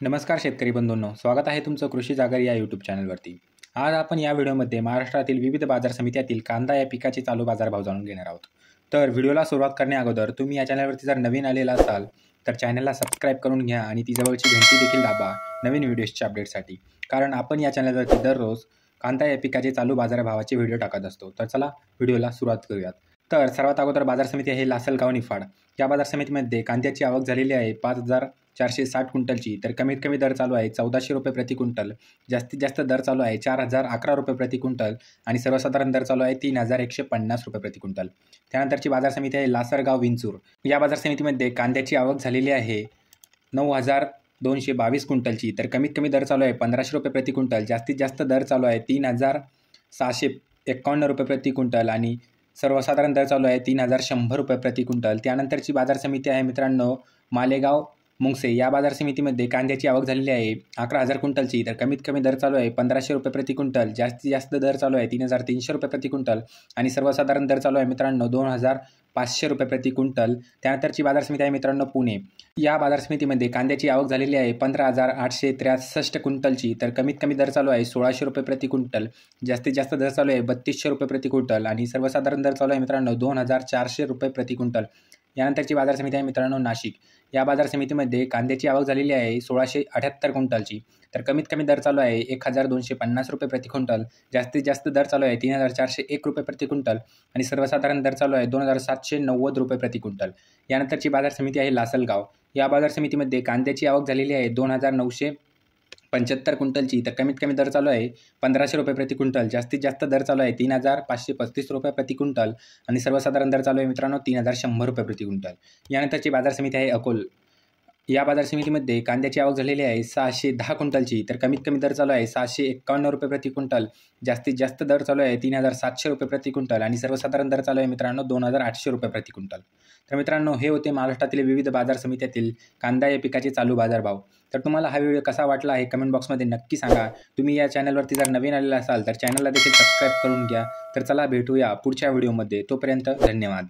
नमस्कार शेतकरी बंधूंनो, स्वागत आहे तुमचं कृषी जागर या यूट्यूब चॅनलवरती। आज आपण या व्हिडिओमध्ये महाराष्ट्रातील विविध बाजार समित्यातील कांदा या पिकाचे चालू बाजारभाव जाणून घेणार आहोत। तर व्हिडिओला सुरुवात करण्याअगोदर तुम्ही या चॅनलवरती जर नवीन आलेला असाल तर चॅनलला सबस्क्राईब करून घ्या आणि ती जवळची घंटी देखील दाबा नवीन व्हिडिओजच्या अपडेटसाठी, कारण आपण या चॅनलवरती दररोज कांदा या पिकाचे चालू बाजारभावाचे व्हिडिओ टाकत असतो। तर चला व्हिडिओला सुरुवात करूयात। तर सर्वात अगोदर बाजार समिती आहे लासलगाव निफाड। या बाजार समितीमध्ये कांद्याची आवक झालेली आहे 5460 क्विंटलची। तर कमीत कमी दर चालू आहे 1400 रुपये प्रति क्विंटल, जास्तीत जास्त दर चालू आहे 4011 रुपये प्रति क्विंटल आणि सर्वसाधारण दर चालू आहे 3150 रुपये प्रति क्विंटल। त्यानंतरची बाजार समिती आहे लासलगाव विंचूर। या बाजार समितीमध्ये कांद्याची आवक झालेली आहे 9222 क्विंटलची। तर कमीत कमी दर चालू आहे 1500 रुपये प्रति क्विंटल, जास्तीत जास्त दर चालू आहे 3651 रुपये प्रति क्विंटल आणि सर्वसाधारण दर चालू आहे 3100 रुपये प्रति क्विंटल। त्यानंतरची बाजार समिती आहे मित्रांनो मालेगाव मुंगसे। या बाजार समितीमध्ये कांद्याची आवक झालेली आहे 11000 क्विंटलची। तर कमीत कमी दर चालू आहे 1500 रुपये प्रति क्विंटल, जास्तीत जास्त दर चालू आहे 3300 रुपये प्रति क्विंटल आणि सर्वसाधारण दर चालू आहे मित्रांनो 2500 रुपये प्रति क्विंटल। त्यानंतरची बाजार समिती आहे मित्रांनो पुणे। या बाजार समितीमध्ये कांद्याची आवक झालेली आहे 15863 क्विंटलची। तर कमीत कमी दर चालू आहे 1600 रुपये प्रति क्विंटल, जास्तीत जास्त दर चालू आहे 3200 रुपये प्रति क्विंटल आणि सर्वसाधारण दर चालू आहे मित्रांनो 2400 रुपये प्रति क्विंटल। यानंतरची बाजार समिती आहे मित्रांनो नाशिक। या बाजार समितीमध्ये कांद्याची आवक झालेली आहे 1678 क्विंटलची। तर कमीत कमी दर चालू आहे 1250 रुपये प्रति क्विंटल, जास्तीत जास्त दर चालू आहे 3401 रुपये प्रति क्विंटल आणि सर्वसाधारण दर चालू आहे 2790 रुपये प्रति क्विंटल। यानंतरची बाजार समिती आहे लासलगाव। या बाजार समितीमध्ये कांद्याची आवक झालेली आहे 2975 क्विंटलची। तर कमीत कमी दर चालू आहे 1500 रुपये प्रति क्विंटल, जास्तीत जास्त दर चालू आहे 3535 रुपये प्रति क्विंटल आणि सर्वसाधारण दर चालू आहे मित्रांनो 3100 रुपये प्रति क्विंटल। यानंतरची बाजार समिती आहे अकोल। या बाजार समितीमध्ये कांद्याची आवक झालेली आहे 610 क्विंटलची। तर कमीत कमी दर चालू आहे 651 रुपये प्रति क्विंटल, जास्तीत जास्त दर चालू आहे 3700 रुपये प्रति क्विंटल आणि सर्वसाधारण दर चालू आहे मित्रांनो 2800 रुपये प्रति क्विंटल। तर मित्रांनो हे होते महाराष्ट्रातील विविध बाजार समित्यातील कांदा या पिकाचे चालू बाजारभाव। तर तुम्हाला हा व्हिडिओ कसा वाटला आहे कमेंट बॉक्समध्ये नक्की सांगा। तुम्ही या चॅनलवरती जर नवीन आलेला असाल तर चॅनलला देखील सबस्क्राईब करून घ्या। तर चला भेटूया पुढच्या व्हिडिओमध्ये, तोपर्यंत धन्यवाद।